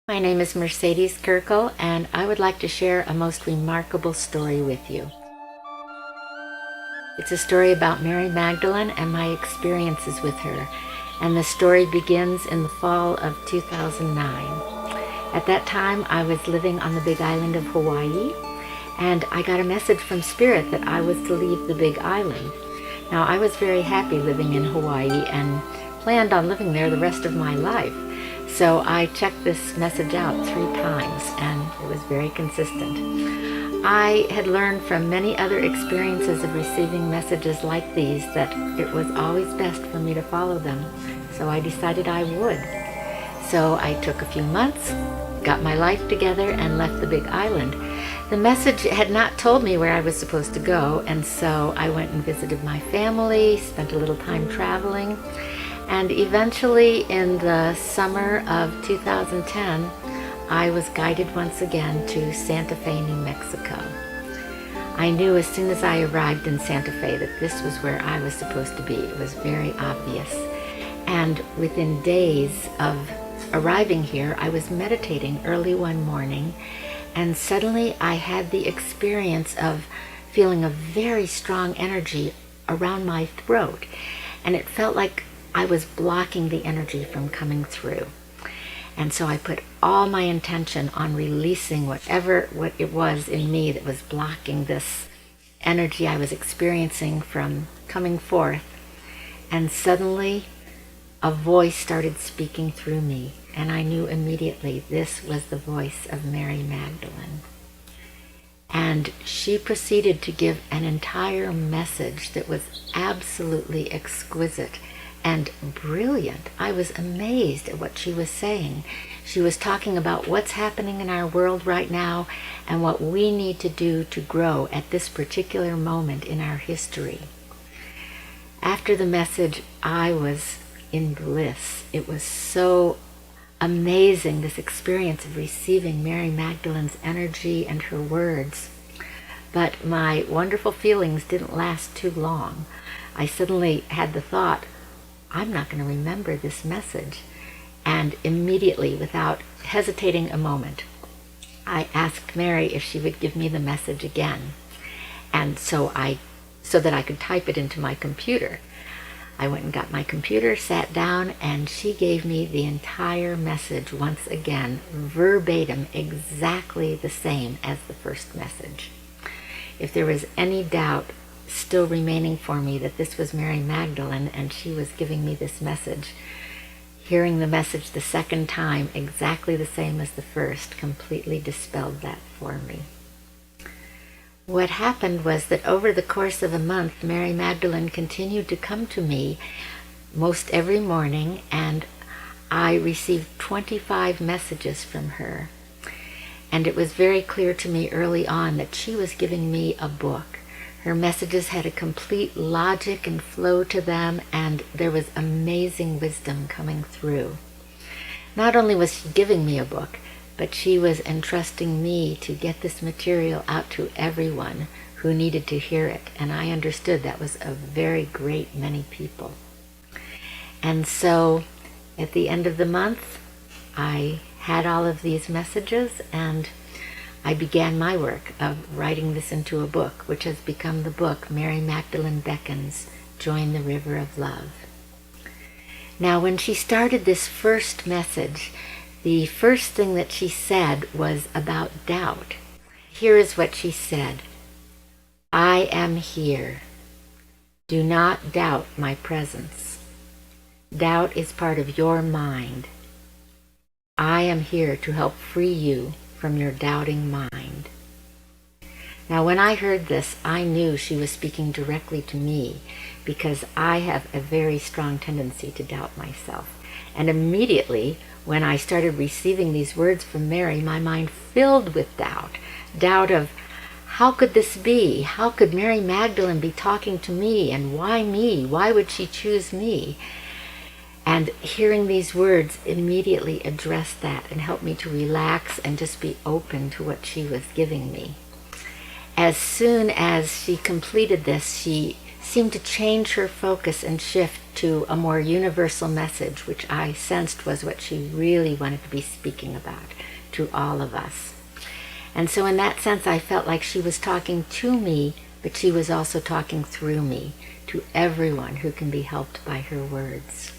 My name is Mercedes Kirkel, and I would like to share a most remarkable story with you. It's a story about Mary Magdalene and my experiences with her, and the story begins in the fall of 2009. At that time, I was living on the big island of Hawaii, and I got a message from Spirit that I was to leave the big island. Now, I was very happy living in Hawaii and planned on living there the rest of my life. So I checked this message out 3 times, and it was very consistent. I had learned from many other experiences of receiving messages like these that it was always best for me to follow them, so I decided I would. So I took a few months, got my life together, and left the big island. The message had not told me where I was supposed to go, and so I went and visited my family, spent a little time traveling, and eventually in the summer of 2010, I was guided once again to Santa Fe, New Mexico. I knew as soon as I arrived in Santa Fe that this was where I was supposed to be. It was very obvious. And within days of arriving here, I was meditating early one morning, and suddenly I had the experience of feeling a very strong energy around my throat, and it felt like I was blocking the energy from coming through. And so I put all my intention on releasing what it was in me that was blocking this energy I was experiencing from coming forth. And suddenly a voice started speaking through me, and I knew immediately this was the voice of Mary Magdalene. And she proceeded to give an entire message that was absolutely exquisite and brilliant. I was amazed at what she was saying. She was talking about what's happening in our world right now and what we need to do to grow at this particular moment in our history. After the message, I was in bliss. It was so amazing, this experience of receiving Mary Magdalene's energy and her words. But my wonderful feelings didn't last too long. I suddenly had the thought, I'm not going to remember this message. And immediately, without hesitating a moment, I asked Mary if she would give me the message again. And so that I could type it into my computer. I went and got my computer, sat down, and she gave me the entire message once again, verbatim, exactly the same as the first message. If there was any doubt still remaining for me that this was Mary Magdalene and she was giving me this message, hearing the message the second time exactly the same as the first completely dispelled that for me. What happened was that over the course of a month, Mary Magdalene continued to come to me most every morning, and I received 25 messages from her. And it was very clear to me early on that she was giving me a book. Her messages had a complete logic and flow to them, and there was amazing wisdom coming through. Not only was she giving me a book, but she was entrusting me to get this material out to everyone who needed to hear it, and I understood that was a very great many people. And so at the end of the month, I had all of these messages, and I began my work of writing this into a book, which has become the book Mary Magdalene Beckons, Join the River of Love. Now, when she started this first message, the first thing that she said was about doubt. Here is what she said. I am here. Do not doubt my presence. Doubt is part of your mind. I am here to help free you from your doubting mind. Now, when I heard this, I knew she was speaking directly to me because I have a very strong tendency to doubt myself. And immediately, when I started receiving these words from Mary, my mind filled with doubt. Doubt of, how could this be? How could Mary Magdalene be talking to me? And why me? Why would she choose me? And hearing these words immediately addressed that and helped me to relax and just be open to what she was giving me. As soon as she completed this, she seemed to change her focus and shift to a more universal message, which I sensed was what she really wanted to be speaking about to all of us. And so in that sense, I felt like she was talking to me, but she was also talking through me to everyone who can be helped by her words.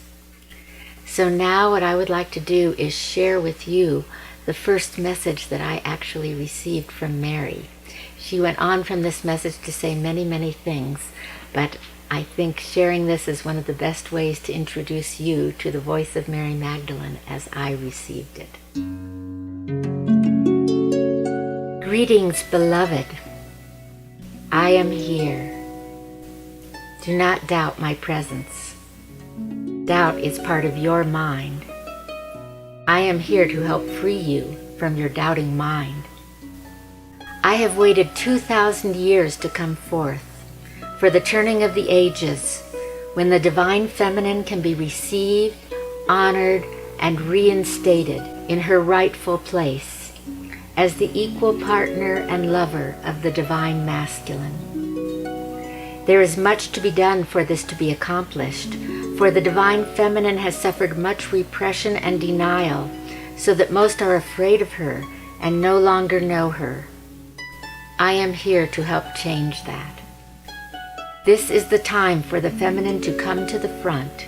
So now what I would like to do is share with you the first message that I actually received from Mary. She went on from this message to say many, many things, but I think sharing this is one of the best ways to introduce you to the voice of Mary Magdalene as I received it. Greetings, beloved. I am here. Do not doubt my presence. Doubt is part of your mind. I am here to help free you from your doubting mind. I have waited 2,000 years to come forth, for the turning of the ages, when the divine feminine can be received, honored, and reinstated in her rightful place as the equal partner and lover of the divine masculine. There is much to be done for this to be accomplished, for the divine feminine has suffered much repression and denial, so that most are afraid of her and no longer know her. I am here to help change that. This is the time for the feminine to come to the front,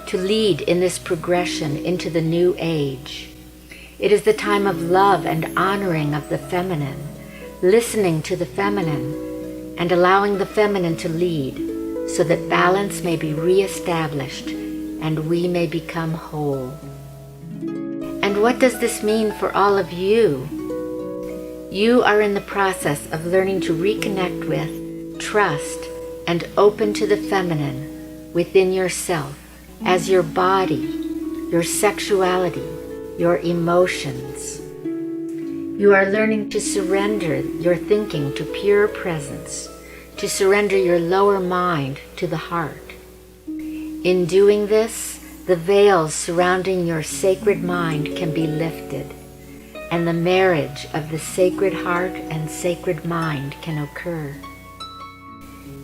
to lead in this progression into the new age. It is the time of love and honoring of the feminine, listening to the feminine, and allowing the feminine to lead, so that balance may be reestablished and we may become whole. And what does this mean for all of you? You are in the process of learning to reconnect with, trust, and open to the feminine within yourself as your body, your sexuality, your emotions. You are learning to surrender your thinking to pure presence, to surrender your lower mind to the heart. In doing this, the veils surrounding your sacred mind can be lifted, and the marriage of the sacred heart and sacred mind can occur.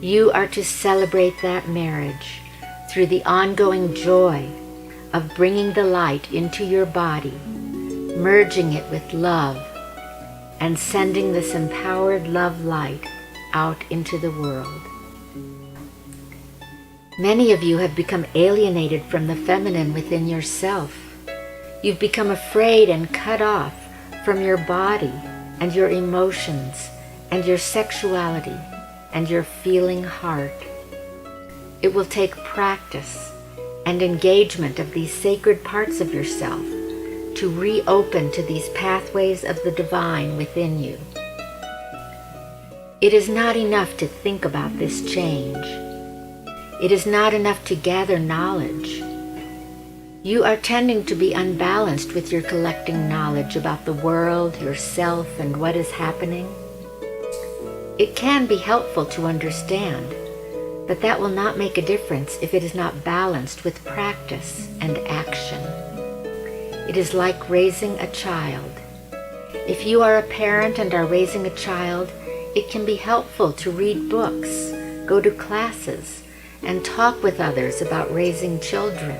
You are to celebrate that marriage through the ongoing joy of bringing the light into your body, merging it with love, and sending this empowered love light out into the world. Many of you have become alienated from the feminine within yourself. You've become afraid and cut off from your body and your emotions and your sexuality and your feeling heart. It will take practice and engagement of these sacred parts of yourself to reopen to these pathways of the divine within you. It is not enough to think about this change. It is not enough to gather knowledge. You are tending to be unbalanced with your collecting knowledge about the world, yourself, and what is happening. It can be helpful to understand, but that will not make a difference if it is not balanced with practice and action. It is like raising a child. If you are a parent and are raising a child, it can be helpful to read books, go to classes, and talk with others about raising children.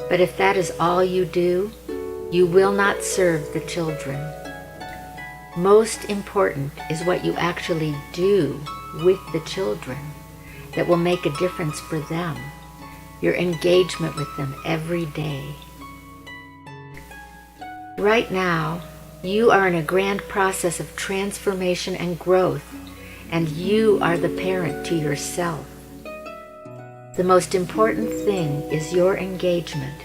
But if that is all you do, you will not serve the children. Most important is what you actually do with the children that will make a difference for them, your engagement with them every day. Right now, you are in a grand process of transformation and growth, and you are the parent to yourself. The most important thing is your engagement,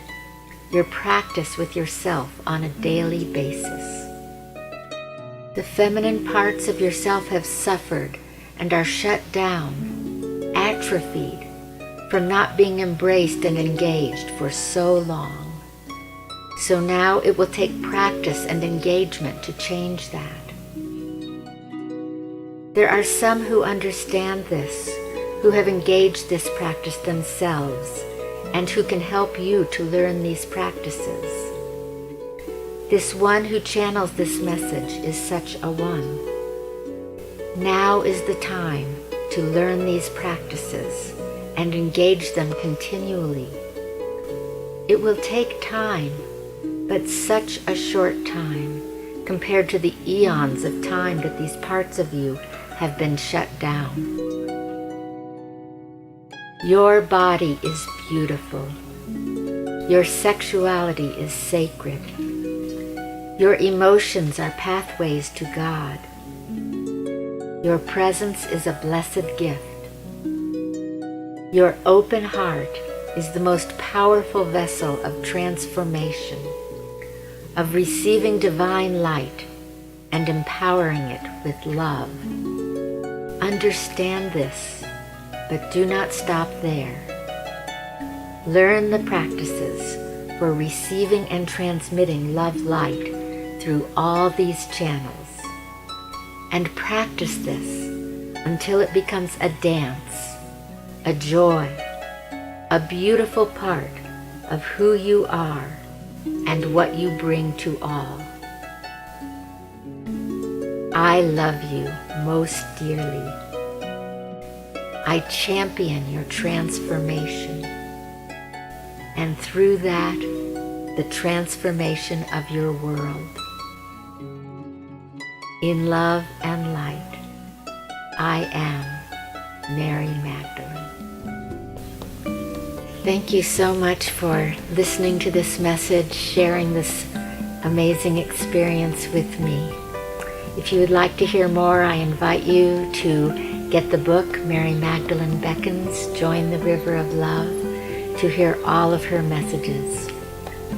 your practice with yourself on a daily basis. The feminine parts of yourself have suffered and are shut down, atrophied, from not being embraced and engaged for so long. So now it will take practice and engagement to change that. There are some who understand this, who have engaged this practice themselves, and who can help you to learn these practices. This one who channels this message is such a one. Now is the time to learn these practices and engage them continually. It will take time, but such a short time compared to the eons of time that these parts of you have been shut down. Your body is beautiful. Your sexuality is sacred. Your emotions are pathways to God. Your presence is a blessed gift. Your open heart is the most powerful vessel of transformation, of receiving divine light and empowering it with love. Understand this, but do not stop there. Learn the practices for receiving and transmitting love light through all these channels, and practice this until it becomes a dance, a joy, a beautiful part of who you are and what you bring to all. I love you most dearly. I champion your transformation, and through that, the transformation of your world. In love and light, I am Mary Magdalene. Thank you so much for listening to this message, sharing this amazing experience with me. If you would like to hear more, I invite you to get the book, Mary Magdalene Beckons, Join the River of Love, to hear all of her messages.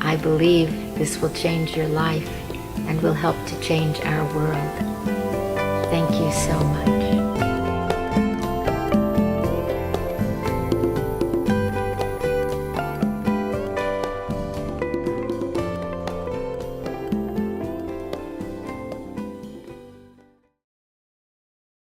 I believe this will change your life and will help to change our world. Thank you so much.